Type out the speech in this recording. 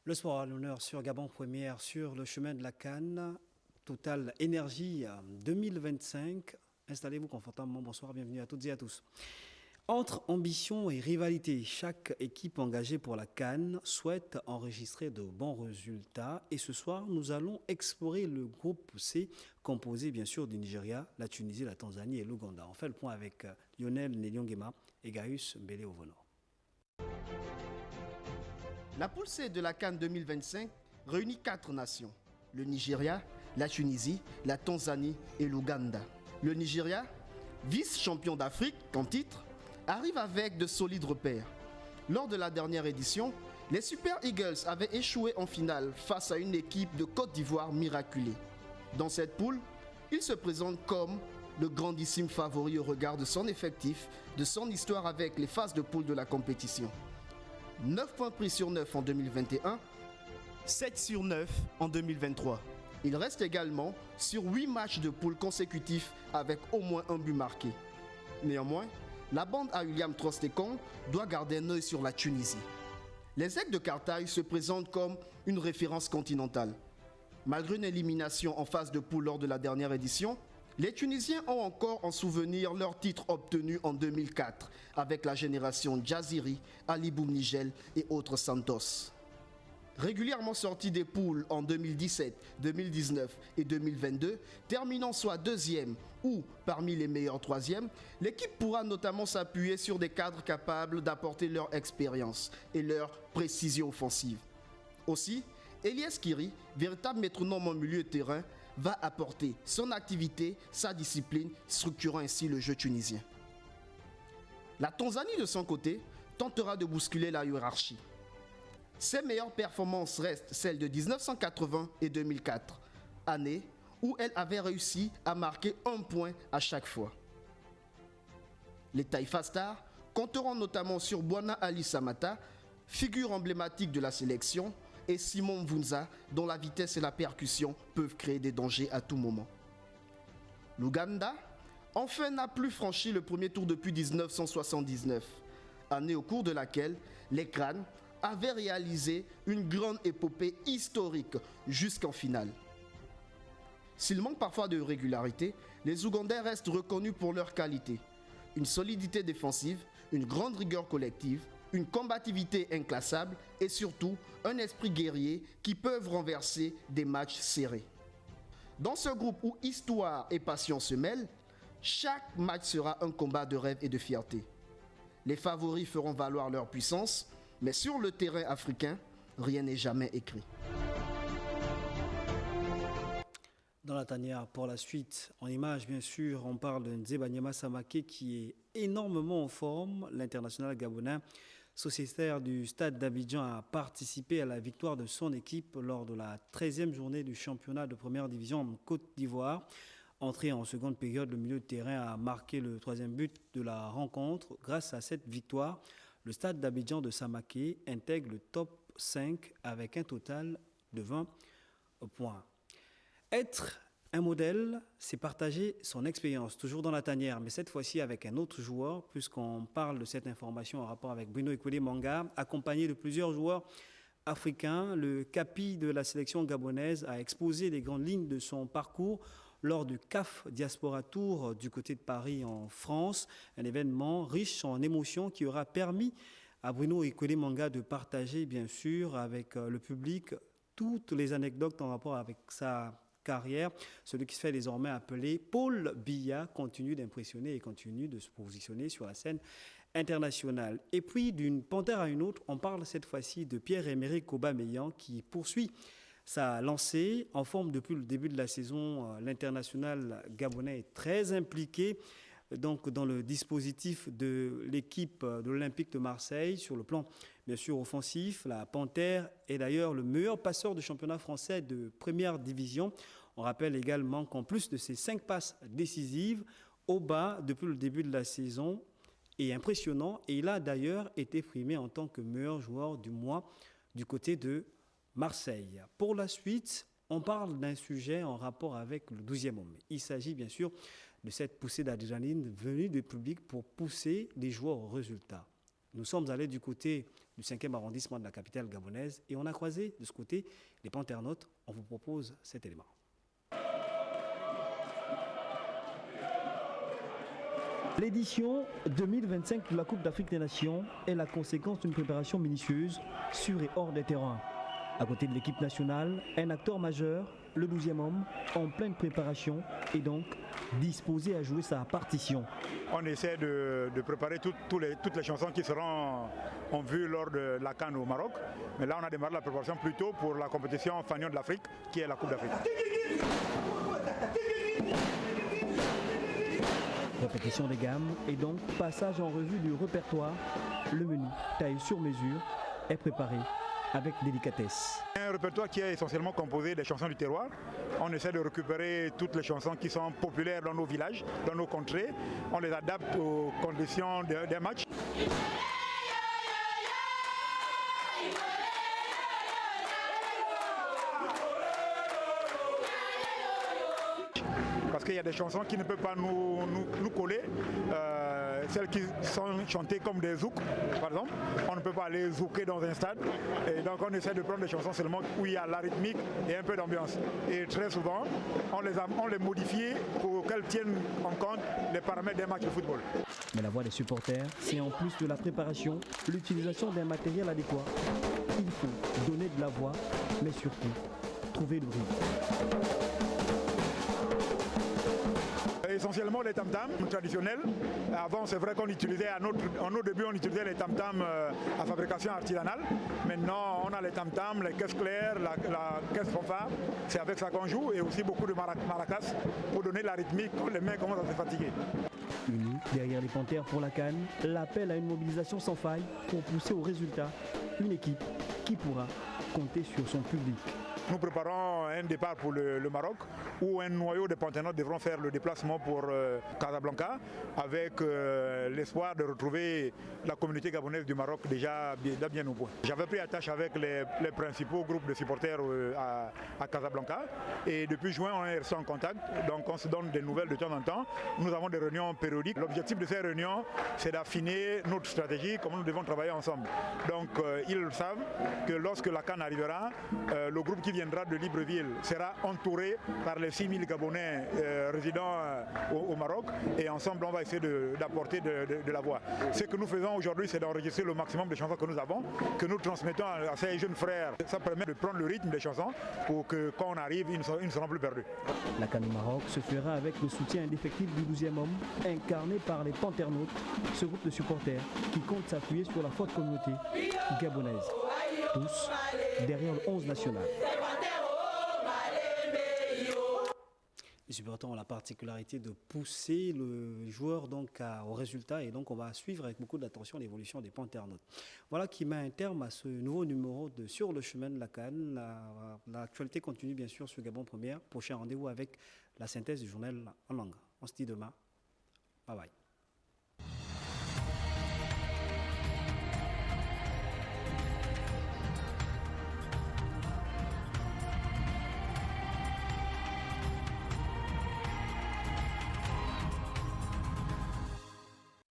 Le sport à l'honneur sur Gabon Première, sur le chemin de la Cannes. Total Énergie 2025. Installez-vous confortablement. Bonsoir, bienvenue à toutes et à tous. Entre ambition et rivalité, chaque équipe engagée pour la Cannes souhaite enregistrer de bons résultats. Et ce soir, nous allons explorer le groupe C, composé bien sûr du Nigeria, la Tunisie, la Tanzanie et l'Ouganda. On fait le point avec Lionel Neliongema et Gaius Mbele-Ovono. La poule C de la CAN 2025 réunit 4 nations. Le Nigeria, la Tunisie, la Tanzanie et l'Ouganda. Le Nigeria, vice-champion d'Afrique en titre, arrive avec de solides repères. Lors de la dernière édition, les Super Eagles avaient échoué en finale face à une équipe de Côte d'Ivoire miraculée. Dans cette poule, il se présente comme le grandissime favori au regard de son effectif, de son histoire avec les phases de poule de la compétition. 9 points pris sur 9 en 2021, 7 sur 9 en 2023. Il reste également sur 8 matchs de poule consécutifs avec au moins un but marqué. Néanmoins, la bande à William Trostekong doit garder un œil sur la Tunisie. Les Aigles de Carthage se présentent comme une référence continentale. Malgré une élimination en phase de poule lors de la dernière édition, les Tunisiens ont encore en souvenir leur titre obtenu en 2004 avec la génération Djaziri, Ali Boumnigel et autres Santos. Régulièrement sortis des poules en 2017, 2019 et 2022, terminant soit deuxième ou parmi les meilleurs troisièmes, l'équipe pourra notamment s'appuyer sur des cadres capables d'apporter leur expérience et leur précision offensive. Aussi, Elias Kiri, véritable métronome en milieu de terrain, va apporter son activité, sa discipline, structurant ainsi le jeu tunisien. La Tanzanie, de son côté, tentera de bousculer la hiérarchie. Ses meilleures performances restent celles de 1980 et 2004, année où elle avait réussi à marquer un point à chaque fois. Les Taifa Stars compteront notamment sur Bwana Ali Samata, figure emblématique de la sélection, et Simon Mvunza, dont la vitesse et la percussion peuvent créer des dangers à tout moment. L'Ouganda, enfin, n'a plus franchi le premier tour depuis 1979, année au cours de laquelle les Crânes avaient réalisé une grande épopée historique jusqu'en finale. S'il manque parfois de régularité, les Ougandais restent reconnus pour leur qualité. Une solidité défensive, une grande rigueur collective, une combativité inclassable et surtout un esprit guerrier qui peuvent renverser des matchs serrés. Dans ce groupe où histoire et passion se mêlent, chaque match sera un combat de rêve et de fierté. Les favoris feront valoir leur puissance, mais sur le terrain africain, rien n'est jamais écrit. Dans la tanière, pour la suite, en image, bien sûr, on parle de Nzeba Samake qui est énormément en forme. L'international gabonais, sociétaire du Stade d'Abidjan, a participé à la victoire de son équipe lors de la 13e journée du championnat de première division en Côte d'Ivoire. Entré en seconde période, le milieu de terrain a marqué le 3e but de la rencontre. Grâce à cette victoire, le Stade d'Abidjan de Samake intègre le top 5 avec un total de 20 points. Être un modèle, c'est partager son expérience, toujours dans la tanière, mais cette fois-ci avec un autre joueur, puisqu'on parle de cette information en rapport avec Bruno Ekwele Manga, accompagné de plusieurs joueurs africains. Le capi de la sélection gabonaise a exposé les grandes lignes de son parcours lors du CAF Diaspora Tour du côté de Paris en France, un événement riche en émotions qui aura permis à Bruno Ekwele Manga de partager, bien sûr, avec le public toutes les anecdotes en rapport avec sa carrière. Celui qui se fait désormais appeler Paul Biya continue d'impressionner et continue de se positionner sur la scène internationale. Et puis, d'une panthère à une autre, on parle cette fois-ci de Pierre-Emerick Aubameyang qui poursuit sa lancée en forme depuis le début de la saison. L'international gabonais est très impliqué donc dans le dispositif de l'équipe de l'Olympique de Marseille sur le plan bien sûr offensif. La Panthère est d'ailleurs le meilleur passeur du championnat français de première division. On rappelle également qu'en plus de ses 5 passes décisives, Auba, depuis le début de la saison, est impressionnant et il a d'ailleurs été primé en tant que meilleur joueur du mois du côté de Marseille. Pour la suite, on parle d'un sujet en rapport avec le 12e homme. Il s'agit bien sûr de cette poussée d'adrénaline venue du public pour pousser les joueurs au résultat. Nous sommes allés du côté du 5e arrondissement de la capitale gabonaise et on a croisé de ce côté les panternautes. On vous propose cet élément. L'édition 2025 de la Coupe d'Afrique des Nations est la conséquence d'une préparation minutieuse sur et hors des terrains. À côté de l'équipe nationale, un acteur majeur, le 12e homme, en pleine préparation et donc disposé à jouer sa partition. On essaie de préparer toutes les chansons qui seront en vue lors de la CAN au Maroc. Mais là, on a démarré la préparation plutôt pour la compétition Fanion de l'Afrique, qui est la Coupe d'Afrique. Répétition des gammes et donc passage en revue du répertoire. Le menu, taille sur mesure, est préparé avec délicatesse. Un répertoire qui est essentiellement composé des chansons du terroir. On essaie de récupérer toutes les chansons qui sont populaires dans nos villages, dans nos contrées. On les adapte aux conditions des matchs. Parce qu'il y a des chansons qui ne peuvent pas nous coller. Celles qui sont chantées comme des zouks, par exemple, on ne peut pas aller zouker dans un stade. Et donc on essaie de prendre des chansons seulement où il y a la rythmique et un peu d'ambiance. Et très souvent, on les modifie pour qu'elles tiennent en compte les paramètres des matchs de football. Mais la voix des supporters, c'est en plus de la préparation, l'utilisation d'un matériel adéquat. Il faut donner de la voix, mais surtout, trouver le rythme. Essentiellement les tam-tams traditionnels. Avant, c'est vrai qu'on utilisait, à nos débuts, on utilisait les tam-tams à fabrication artisanale. Maintenant, on a les tam-tams, les caisses claires, la caisse fanfare. C'est avec ça qu'on joue et aussi beaucoup de maracas pour donner la rythmique quand les mains commencent à se fatiguer. Unis derrière les Panthères pour la CAN, l'appel à une mobilisation sans faille pour pousser au résultat une équipe qui pourra compter sur son public. Nous préparons un départ pour le Maroc où un noyau de panternautes devront faire le déplacement pour Casablanca avec l'espoir de retrouver la communauté gabonaise du Maroc déjà bien au point. J'avais pris attache avec les principaux groupes de supporters à Casablanca et depuis juin on est resté en contact, donc on se donne des nouvelles de temps en temps. Nous avons des réunions périodiques. L'objectif de ces réunions c'est d'affiner notre stratégie, comment nous devons travailler ensemble. Donc ils savent que lorsque la CAN arrivera, le groupe qui viendra de Libreville sera entouré par les 6000 Gabonais résidant au Maroc et ensemble on va essayer d'apporter de la voix. Ce que nous faisons aujourd'hui c'est d'enregistrer le maximum de chansons que nous avons, que nous transmettons à ces jeunes frères. Ça permet de prendre le rythme des chansons pour que quand on arrive, ils ne seront plus perdus. La CAN au Maroc se fera avec le soutien indéfectible du 12e homme, incarné par les panternautes, ce groupe de supporters qui compte s'appuyer sur la forte communauté gabonaise. Tous derrière le 11 national. Les supporters ont la particularité de pousser le joueur donc au résultat et donc on va suivre avec beaucoup d'attention l'évolution des panternautes. Voilà qui met un terme à ce nouveau numéro de Sur le chemin de la CAN. L'actualité continue bien sûr sur Gabon Première. Prochain rendez-vous avec la synthèse du journal en langue. On se dit demain. Bye bye.